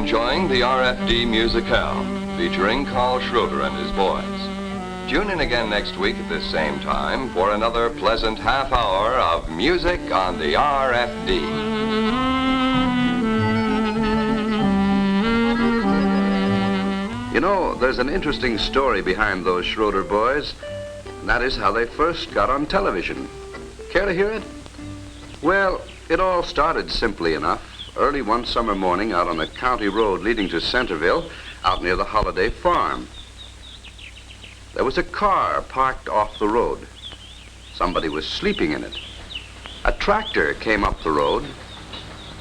enjoying the RFD Musicale, featuring Carl Schroeder and his boys. Tune in again next week at this same time for another pleasant half hour of music on the RFD. You know, there's an interesting story behind those Schroeder boys, and that is how they first got on television. Care to hear it? Well, it all started simply enough. Early one summer morning out on the county road leading to Centerville, out near the Holiday Farm. There was a car parked off the road. Somebody was sleeping in it. A tractor came up the road.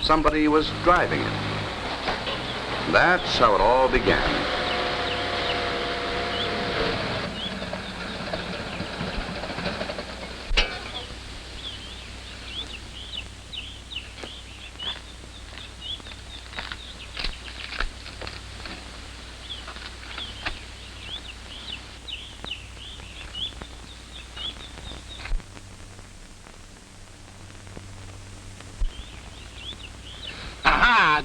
Somebody was driving it. That's how it all began.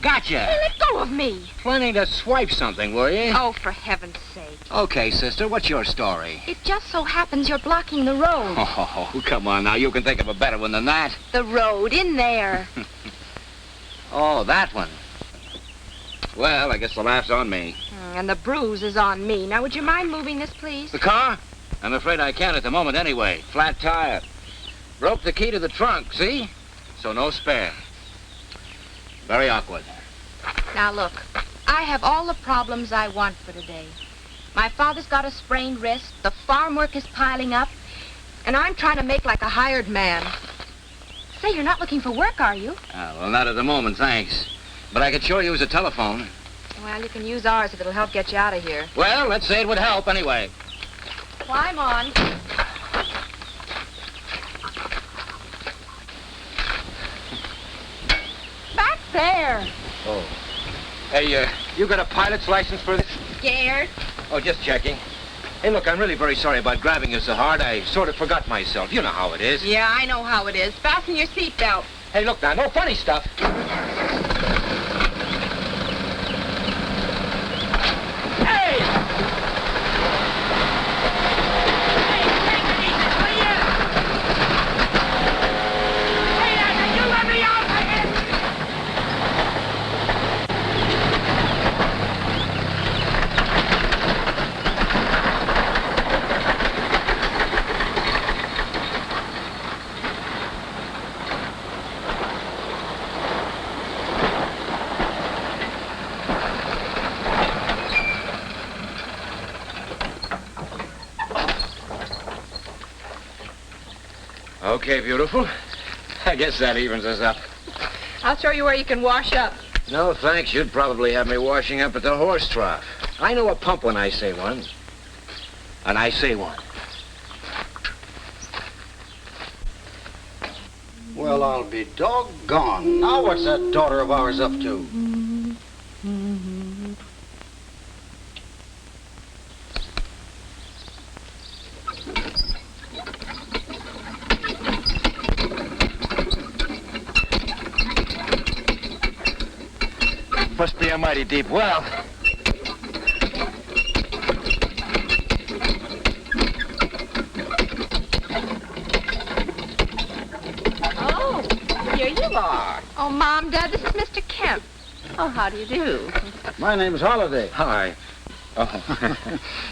Gotcha. Hey, let go of me. Planning to swipe something, were you? Oh, for heaven's sake. Okay, sister, what's your story? It just so happens you're blocking the road. Oh, come on now. You can think of a better one than that. The road, in there. Oh, that one. Well, I guess the laugh's on me. And the bruise is on me. Now, would you mind moving this, please? The car? I'm afraid I can't at the moment anyway. Flat tire. Broke the key to the trunk, see? So no spare. Very awkward. Now, look, I have all the problems I want for today. My father's got a sprained wrist, the farm work is piling up, and I'm trying to make like a hired man. Say, you're not looking for work, are you? Well, not at the moment, thanks. But I could sure use a telephone. Well, you can use ours if it'll help get you out of here. Well, let's say it would help anyway. Climb on. Back there. Oh. Hey, you got a pilot's license for this? Scared? Oh, just checking. Hey, look, I'm really very sorry about grabbing you so hard. I sort of forgot myself. You know how it is. Yeah, I know how it is. Fasten your seatbelt. Hey, look now, no funny stuff. Okay, beautiful. I guess that evens us up. I'll show you where you can wash up. No, thanks. You'd probably have me washing up at the horse trough. I know a pump when I say one. And I say one. Well, I'll be doggone. Now what's that daughter of ours up to? Must be a mighty deep well. Oh, here you are. Oh, Mom, Dad, this is Mr. Kemp. Oh, how do you do? My name's Holiday. Hi. Oh,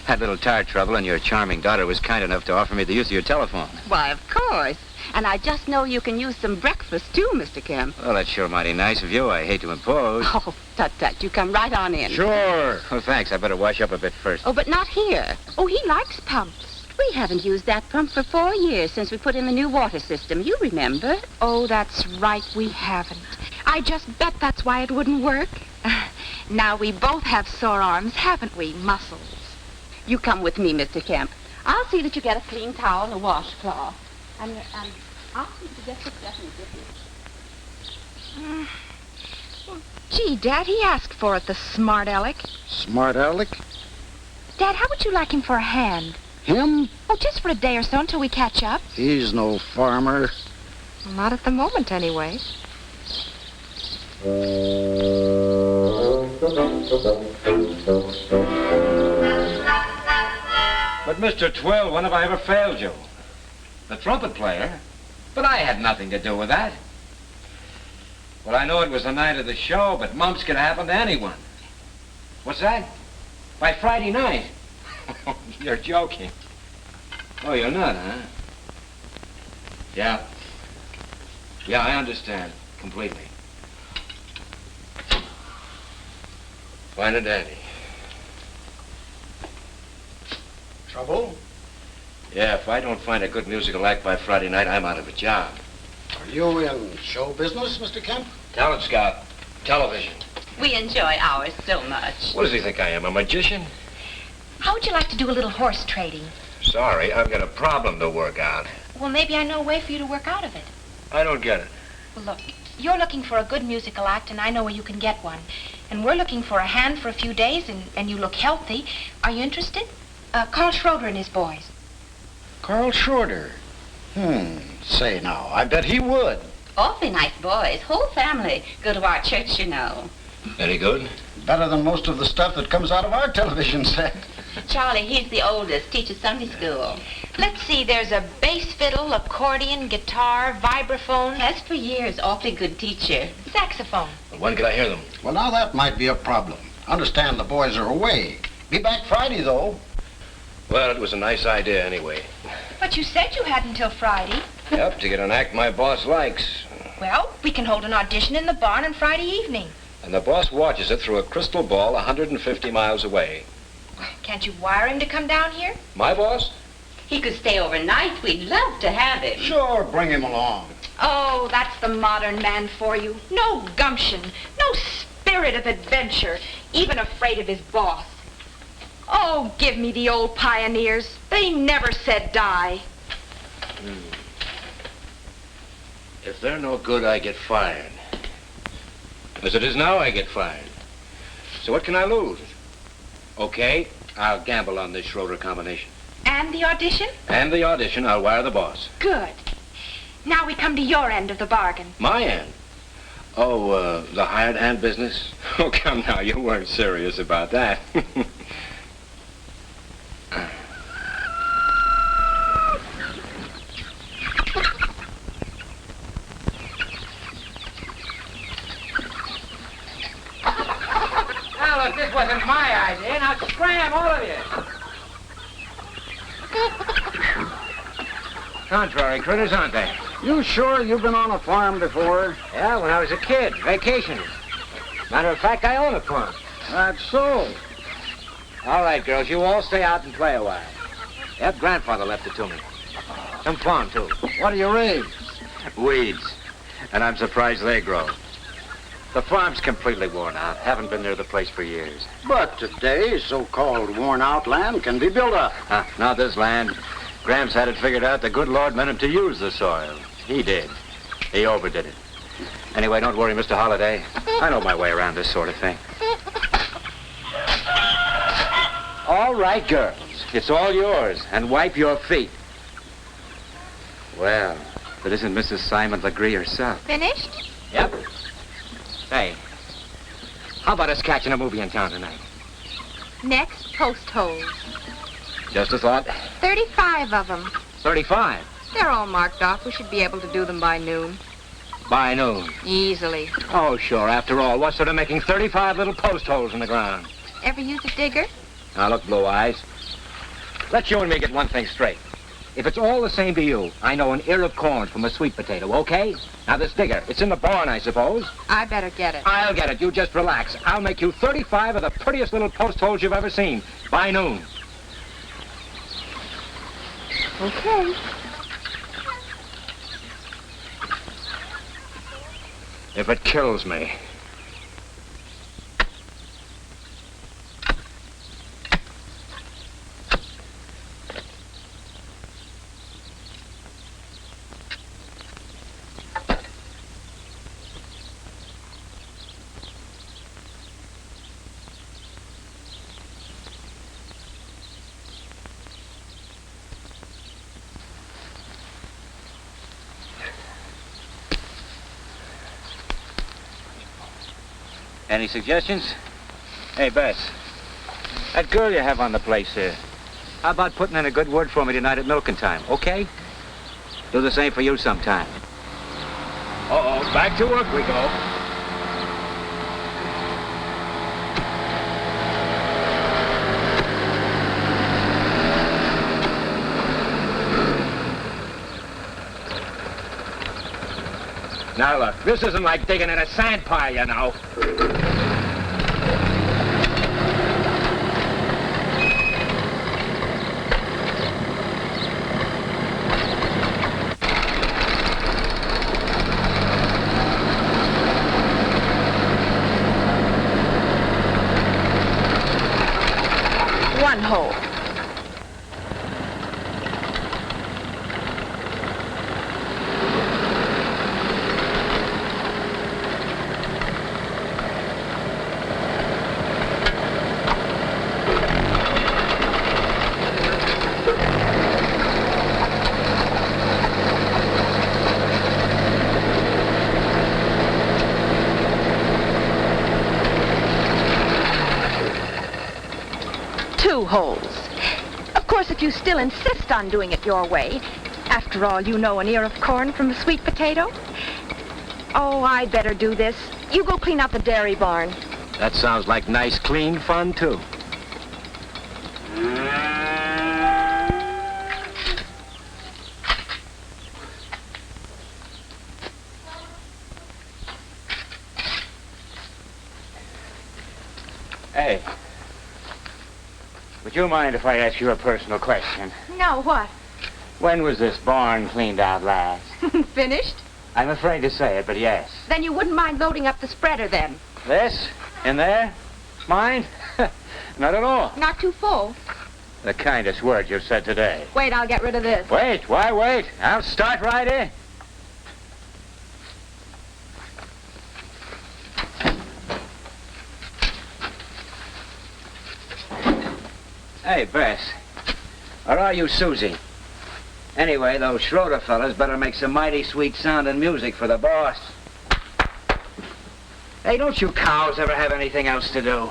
had a little tire trouble, and your charming daughter was kind enough to offer me the use of your telephone. Why, of course. And I just know you can use some breakfast, too, Mr. Kemp. Well, that's sure mighty nice of you. I hate to impose. Oh, tut. You come right on in. Sure. Oh, thanks. I better wash up a bit first. Oh, but not here. Oh, he likes pumps. We haven't used that pump for 4 years since we put in the new water system. You remember? Oh, that's right, we haven't. I just bet that's why it wouldn't work. Now we both have sore arms, haven't we? Muscles. You come with me, Mr. Kemp. I'll see that you get a clean towel and a washcloth. And I'll see that you get the stuff in the Well, gee, Dad, he asked for it, the smart aleck. Smart aleck? Dad, how would you like him for a hand? Him? Oh, just for a day or so until we catch up. He's no farmer. Well, not at the moment, anyway. But, Mr. Twill, when have I ever failed you? The trumpet player? But I had nothing to do with that. Well, I know it was the night of the show, but mumps could happen to anyone. What's that? By Friday night? You're joking. Oh, you're not, huh? Yeah. Yeah, I understand. Completely. Fine and dandy. Trouble? Yeah, if I don't find a good musical act by Friday night, I'm out of a job. Are you in show business, Mr. Kemp? Talent scout. Television. We enjoy ours so much. What does he think I am, a magician? How would you like to do a little horse trading? Sorry, I've got a problem to work out. Well, maybe I know a way for you to work out of it. I don't get it. Well, look, you're looking for a good musical act, and I know where you can get one. And we're looking for a hand for a few days, and you look healthy. Are you interested? Carl Schroeder and his boys. Carl Schroeder. Say now, I bet he would. Awfully nice boys. Whole family go to our church, you know. Any good? Better than most of the stuff that comes out of our television set. Charlie, he's the oldest, teaches Sunday school. Let's see, there's a bass fiddle, accordion, guitar, vibraphone, Has for years, awfully good teacher. saxophone. When can I hear them? Well, now that might be a problem. Understand the boys are away. Be back Friday, though. Well, it was a nice idea anyway. But you said you had until Friday. Yep, to get an act my boss likes. Well, we can hold an audition in the barn on Friday evening. And the boss watches it through a crystal ball 150 miles away. Can't you wire him to come down here? My boss? He could stay overnight. We'd love to have him. Sure, bring him along. Oh, that's the modern man for you. No gumption, no spirit of adventure, even afraid of his boss. Oh, give me the old pioneers. They never said die. If they're no good, I get fired. As it is now, I get fired. So what can I lose? Okay, I'll gamble on this Schroeder combination. And the audition? And the audition, I'll wire the boss. Good. Now we come to your end of the bargain. My end? Oh, the hired hand business? Oh, come now, you weren't serious about that. Now, look, this wasn't my idea. Now, scram, all of you. Contrary critters, aren't they? You sure you've been on a farm before? Yeah, when I was a kid, vacationing. Matter of fact, I own a farm. That's so. All right, girls, you all stay out and play a while. Yep, grandfather left it to me. Some farm, too. What do you raise? Weeds. And I'm surprised they grow. The farm's completely worn out. Haven't been near the place for years. But today, so-called worn-out land can be built up. Not this land. Gramps had it figured out the good Lord meant him to use the soil. He did. He overdid it. Anyway, don't worry, Mr. Holliday. I know my way around this sort of thing. All right, girls. It's all yours. And wipe your feet. Well, if it isn't Mrs. Simon Legree herself. Finished? Yep. Hey, how about us catching a movie in town tonight? Next, post holes. Just a thought. 35 of them. 35. They're all marked off. We should be able to do them by noon. By noon. Easily. Oh, sure. After all, what's sort of making 35 little post holes in the ground? Ever use a digger? Now, look, Blue Eyes. Let you and me get one thing straight. If it's all the same to you, I know an ear of corn from a sweet potato, okay? Now, this digger, it's in the barn, I suppose. I better get it. I'll get it. You just relax. I'll make you 35 of the prettiest little post holes you've ever seen. By noon. Okay. If it kills me. Any suggestions? Hey, Bess. That girl you have on the place here, how about putting in a good word for me tonight at milking time, okay? Do the same for you sometime. Uh-oh, back to work we go. Now look, this isn't like digging in a sand pile, you know. One hole. Two holes. Of course, if you still insist on doing it your way, after all, you know an ear of corn from a sweet potato. Oh, I'd better do this. You go clean out the dairy barn. That sounds like nice, clean fun, too. Hey. Would you mind if I ask you a personal question? No, what? When was this barn cleaned out last? Finished? I'm afraid to say it, but yes. Then you wouldn't mind loading up the spreader then. This? In there? Mine? Not at all. Not too full. The kindest word you've said today. Wait, I'll get rid of this. Wait, why wait? I'll start right in. Hey, Bess. Or are you Susie? Anyway, those Schroeder fellas better make some mighty sweet sounding music for the boss. Hey, don't you cows ever have anything else to do?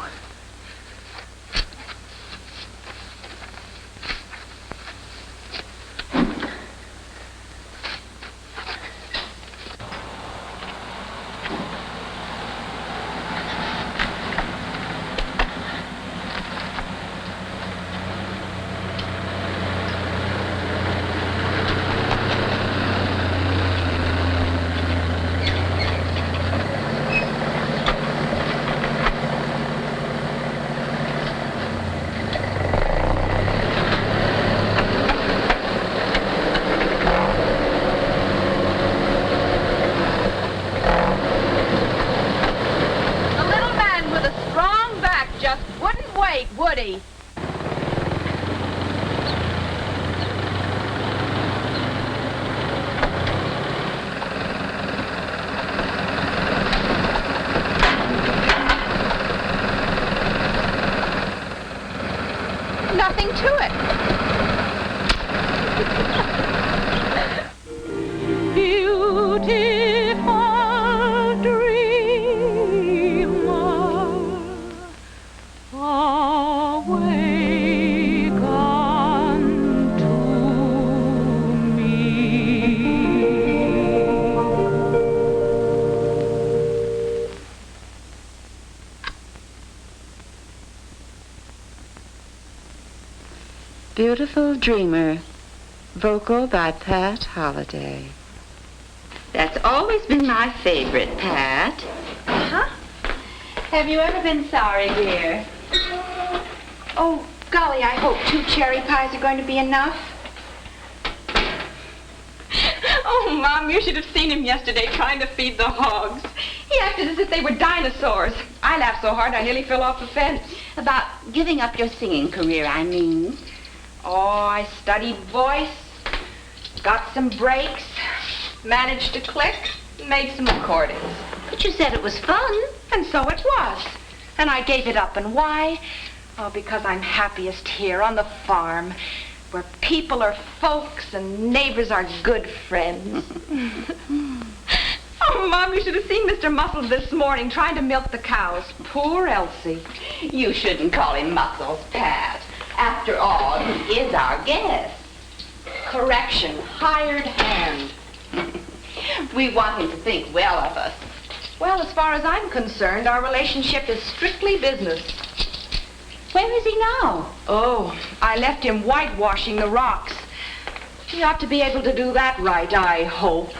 Woody. Nothing to it. Beautiful dreamer, awake unto me. Beautiful Dreamer, vocal by Pat Holliday. That's always been my favorite, Pat. Uh-huh. Have you ever been sorry, dear? Oh, golly, I hope 2 cherry pies are going to be enough. Oh, Mom, you should have seen him yesterday trying to feed the hogs. He acted as if they were dinosaurs. I laughed so hard I nearly fell off the fence. About giving up your singing career, I mean. Oh, I studied voice, got some breaks, managed to click, made some recordings. But you said it was fun. And so it was. And I gave it up. And why? Oh, because I'm happiest here on the farm, where people are folks and neighbors are good friends. Oh, Mom, you should have seen Mr. Muscles this morning trying to milk the cows. Poor Elsie. You shouldn't call him Muscles, Pat. After all, he is our guest. Correction, hired hand. We want him to think well of us. Well, as far as I'm concerned, our relationship is strictly business. Where is he now? Oh, I left him whitewashing the rocks. He ought to be able to do that right, I hope.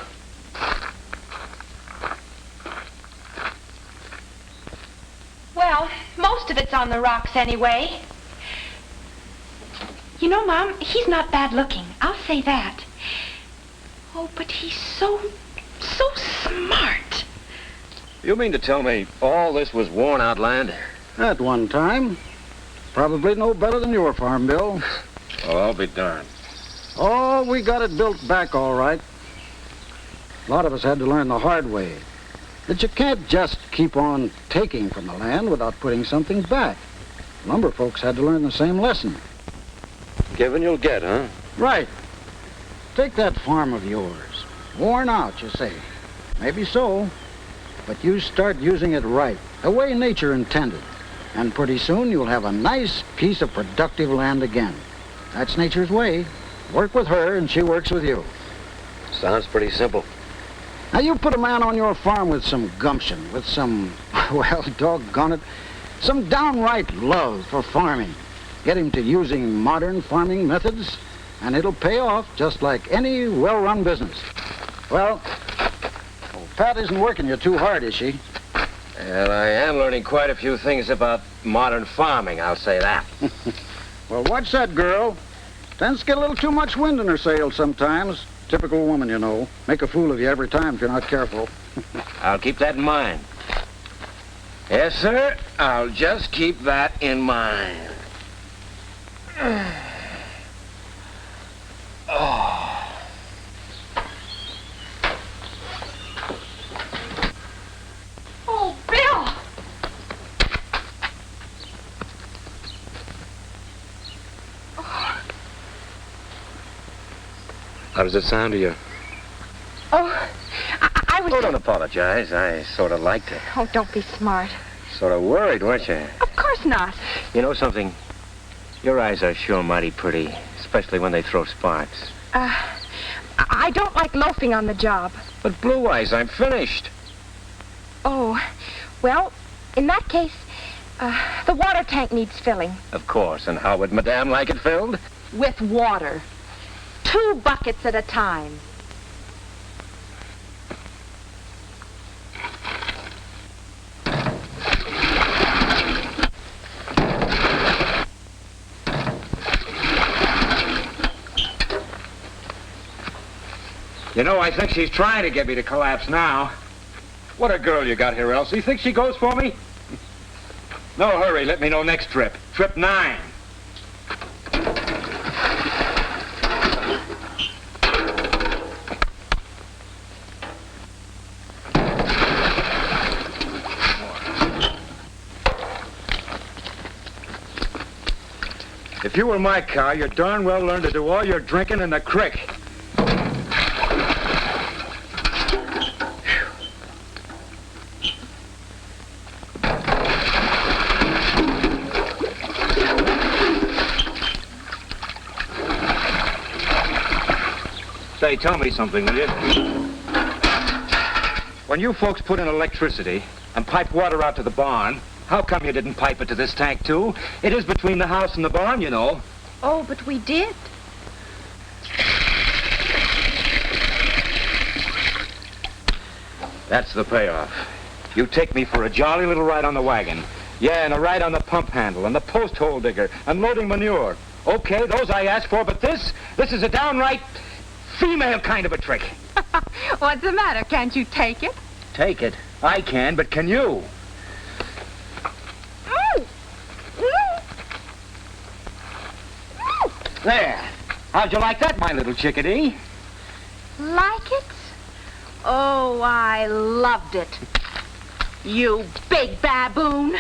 Well, most of it's on the rocks anyway. You know, Mom, he's not bad looking. I'll say that. Oh, but he's so smart. You mean to tell me all this was worn out land? At one time. Probably no better than your farm, Bill. Oh, I'll be darned. Oh, we got it built back all right. A lot of us had to learn the hard way that you can't just keep on taking from the land without putting something back. Lumber folks had to learn the same lesson. Give and you'll get, huh? Right. Take that farm of yours. Worn out, you say. Maybe so. But you start using it right, the way nature intended. And pretty soon you'll have a nice piece of productive land again. That's nature's way. Work with her and she works with you. Sounds pretty simple. Now you put a man on your farm with some gumption, with some, well, doggone it, some downright love for farming. Get him to using modern farming methods, and it'll pay off just like any well-run business. Well, Pat isn't working you too hard, is she? Well, I am learning quite a few things about modern farming, I'll say that. Well, watch that girl. Tends to get a little too much wind in her sails sometimes. Typical woman, you know. Make a fool of you every time if you're not careful. I'll keep that in mind. Yes, sir. I'll just keep that in mind. Oh. Oh, Bill! How does it sound to you? Oh, I was... Oh, don't apologize. I sort of liked it. Oh, don't be smart. Sort of worried, weren't you? Of course not. You know something? Your eyes are sure mighty pretty, especially when they throw sparks. I don't like loafing on the job. But Blue Eyes, I'm finished. Oh, well, in that case, the water tank needs filling. Of course, and how would Madame like it filled? With water. 2 buckets at a time. You know, I think she's trying to get me to collapse now. What a girl you got here, Elsie. Think she goes for me? No hurry. Let me know next trip. Trip 9. If you were my car, you'd darn well learn to do all your drinking in the creek. Say, tell me something, will you? When you folks put in electricity and pipe water out to the barn, how come you didn't pipe it to this tank, too? It is between the house and the barn, you know. Oh, but we did. That's the payoff. You take me for a jolly little ride on the wagon. Yeah, and a ride on the pump handle and the post hole digger and loading manure. Okay, those I asked for, but this is a downright female kind of a trick. What's the matter? Can't you take it? Take it? I can, but can you? There. How'd you like that, my little chickadee? Like it? Oh, I loved it. You big baboon.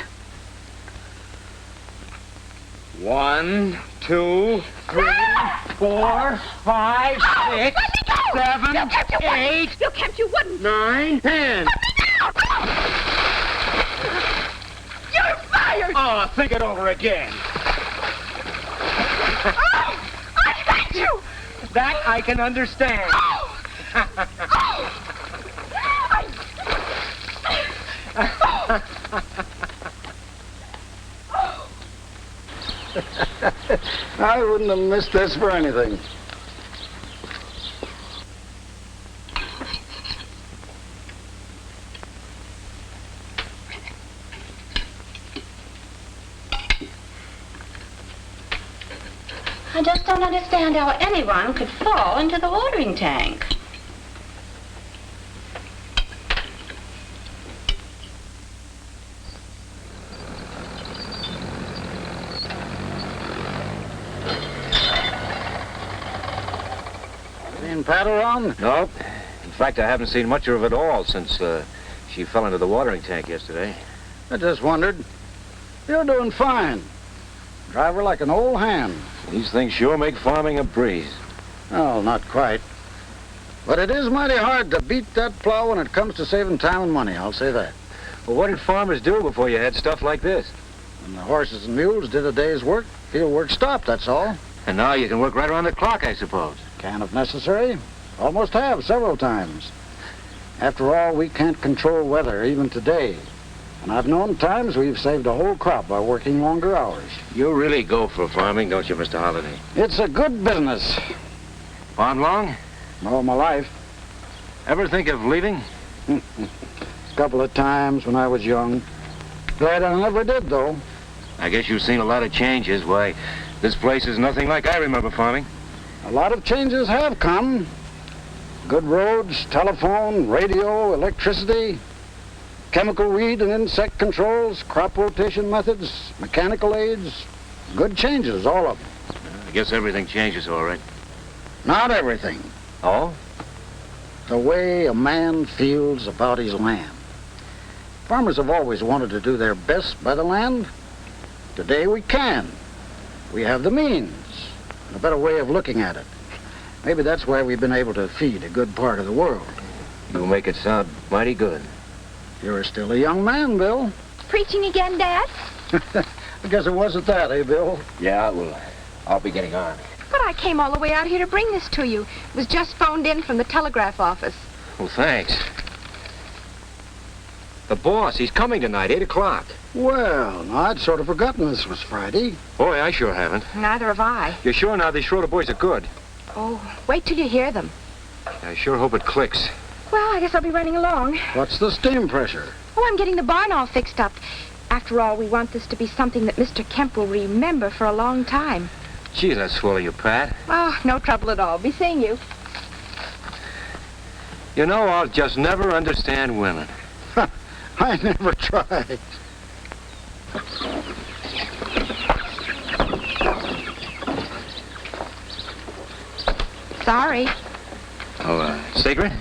1, 2, 3, 4, 5, 6, 7, You kept you 8, wouldn't. You kept you wouldn't. 9, 10. You're fired. Oh, think it over again. Oh, I hate you. That I can understand. Oh. I wouldn't have missed this for anything. I just don't understand how anyone could fall into the watering tank. Seen Pat around? Nope. In fact, I haven't seen much of her at all since she fell into the watering tank yesterday. I just wondered. You're doing fine. Drive her like an old hand. These things sure make farming a breeze. Well, not quite. But it is mighty hard to beat that plow when it comes to saving time and money, I'll say that. Well, what did farmers do before you had stuff like this? When the horses and mules did a day's work, field work stopped, that's all. And now you can work right around the clock, I suppose. Can if necessary. Almost have several times. After all, we can't control weather, even today. And I've known times we've saved a whole crop by working longer hours. You really go for farming, don't you, Mr. Holliday? It's a good business. Farm long? All my life. Ever think of leaving? A couple of times when I was young. Glad I never did, though. I guess you've seen a lot of changes. Why, this place is nothing like I remember farming. A lot of changes have come. Good roads, telephone, radio, electricity, chemical weed and insect controls, crop rotation methods, mechanical aids. Good changes, all of them. I guess everything changes all right. Not everything. Oh? The way a man feels about his land. Farmers have always wanted to do their best by the land. Today we can. We have the means, and a better way of looking at it. Maybe that's why we've been able to feed a good part of the world. You make it sound mighty good. You're still a young man, Bill. Preaching again, Dad? I guess it wasn't that, eh, Bill? Yeah, well, I'll be getting on. But I came all the way out here to bring this to you. It was just phoned in from the telegraph office. Well, thanks. The boss, he's coming tonight, 8 o'clock. Well, no, I'd sort of forgotten this was Friday. Boy, I sure haven't. Neither have I. You're sure now these Schroeder boys are good? Oh, wait till you hear them. I sure hope it clicks. Well, I guess I'll be running along. What's the steam pressure? Oh, I'm getting the barn all fixed up. After all, we want this to be something that Mr. Kemp will remember for a long time. Gee, that's swell of you, Pat. Oh, no trouble at all. Be seeing you. You know, I'll just never understand women. I never tried. Sorry. Oh, secret?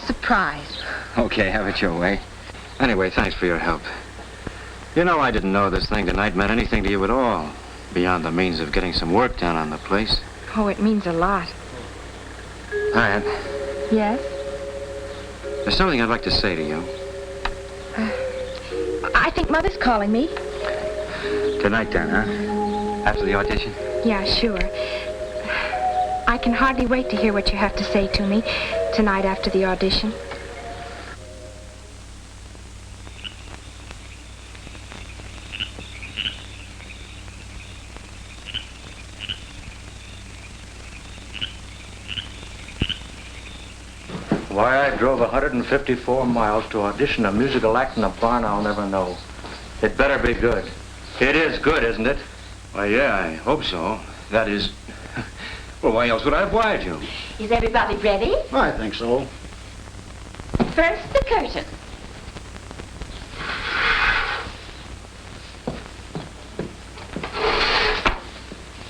Surprise. Okay, have it your way. Anyway, thanks for your help. You know, I didn't know this thing tonight meant anything to you at all, beyond the means of getting some work done on the place. Oh, it means a lot. Pat, Yes? there's something I'd like to say to you. I think Mother's calling me. Tonight, then, huh? After the audition? Yeah, sure. I can hardly wait to hear what you have to say to me tonight after the audition. Why I drove 154 miles to audition a musical act in a barn I'll never know. It better be good. It is good, isn't it? Why, yeah, I hope so. That is... Well, why else would I oblige you? Is everybody ready? I think so. First, the curtain.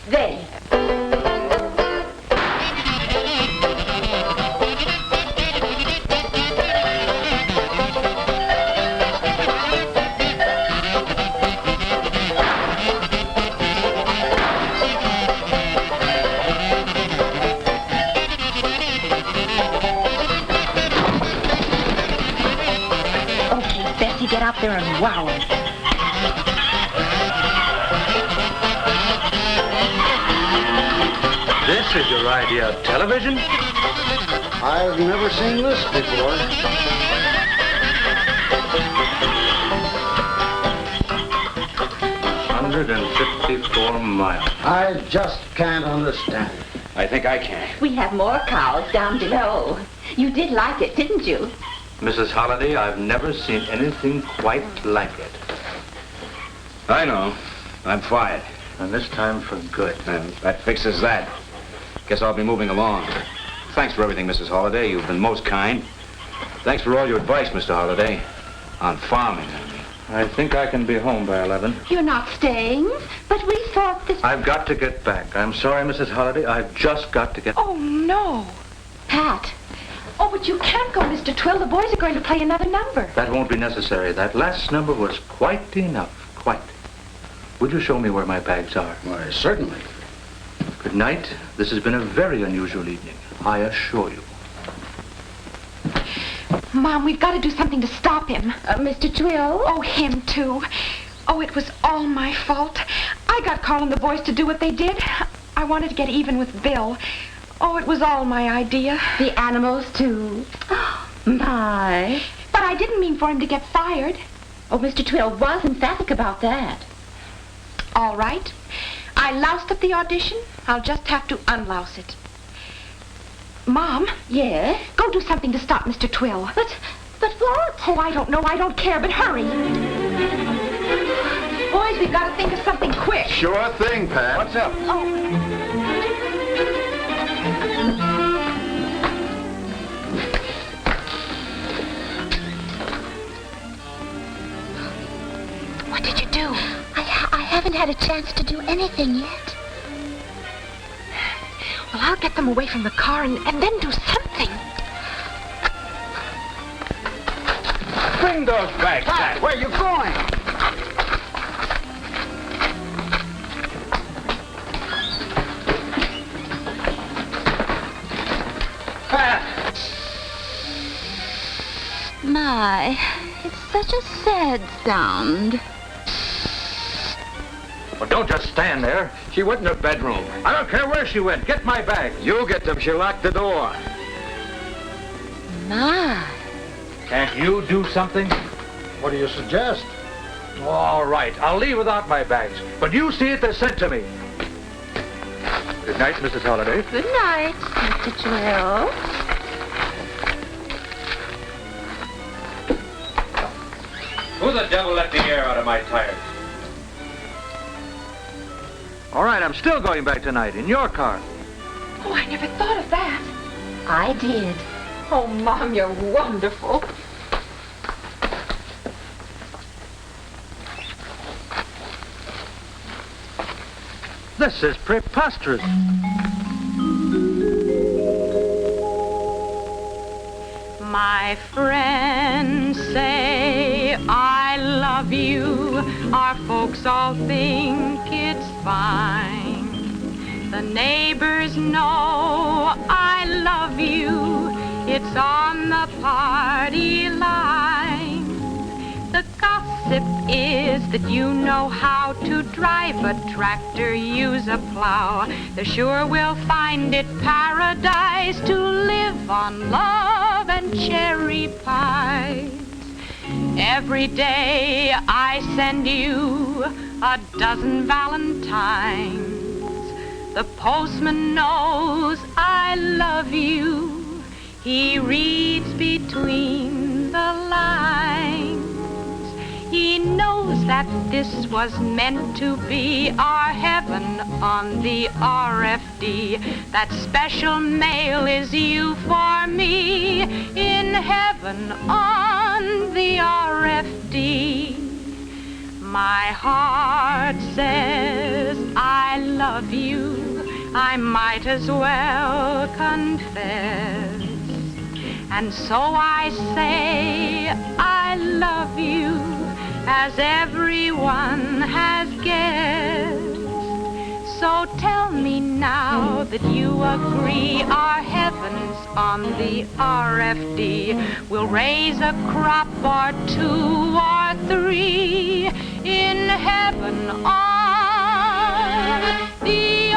There. you get out there and wow 'em. This is your idea of television? I've never seen this before. 154 miles. I just can't understand it. I think I can. We have more cows down below. You did like it, didn't you? Mrs. Holliday, I've never seen anything quite like it. I know. I'm fired. And this time for good. And that fixes that. Guess I'll be moving along. Thanks for everything, Mrs. Holliday. You've been most kind. Thanks for all your advice, Mr. Holliday. On farming, I mean. I think I can be home by 11. You're not staying, but we thought that... I've got to get back. I'm sorry, Mrs. Holliday. I've just got to get... Oh, no. Pat, Oh, but you can't go, Mr. Twill. The boys are going to play another number. That won't be necessary. That last number was quite enough. Quite. Would you show me where my bags are? Why, certainly. Good night. This has been a very unusual evening, I assure you. Mom, we've got to do something to stop him. Mr. Twill? Oh, him, too. Oh, it was all my fault. I got calling the boys to do what they did. I wanted to get even with Bill. Oh, it was all my idea. The animals, too. Oh, my. But I didn't mean for him to get fired. Oh, Mr. Twill was emphatic about that. All right. I loused up the audition. I'll just have to unlouse it. Mom? Yes? Go do something to stop Mr. Twill. But what? Oh, I don't know. I don't care, but hurry. Boys, we've got to think of something quick. Sure thing, Pat. What's up? What did you do? I haven't had a chance to do anything yet. Well, I'll get them away from the car and then do something. Bring those bags back. Where are you going? My, it's such a sad sound. Well, don't just stand there. She went in her bedroom. I don't care where she went. Get my bag. You get them. She locked the door. My. Can't you do something? What do you suggest? All right, I'll leave without my bags. But you see it, they're sent to me. Good night, Mrs. Holliday. Good night, Mr. Twill. Who the devil let the air out of my tires? All right, I'm still going back tonight in your car. Oh, I never thought of that. I did. Oh, Mom, you're wonderful. This is preposterous. My friends say I love you. Our folks all think it's fine. The neighbors know I love you. It's on the party line. The gossip is that you know how to drive a tractor, use a plow. They sure will find it paradise to live on love and cherry pies. Every day I send you a dozen valentines. The postman knows I love you. He reads between the lines. He knows that this was meant to be our heaven on the RFD. That special mail is you for me in heaven on the RFD. My heart says I love you. I might as well confess. And so I say I love you, as everyone has guessed. So tell me now that you agree our heavens on the RFD will raise a crop or 2 or 3 in heaven on the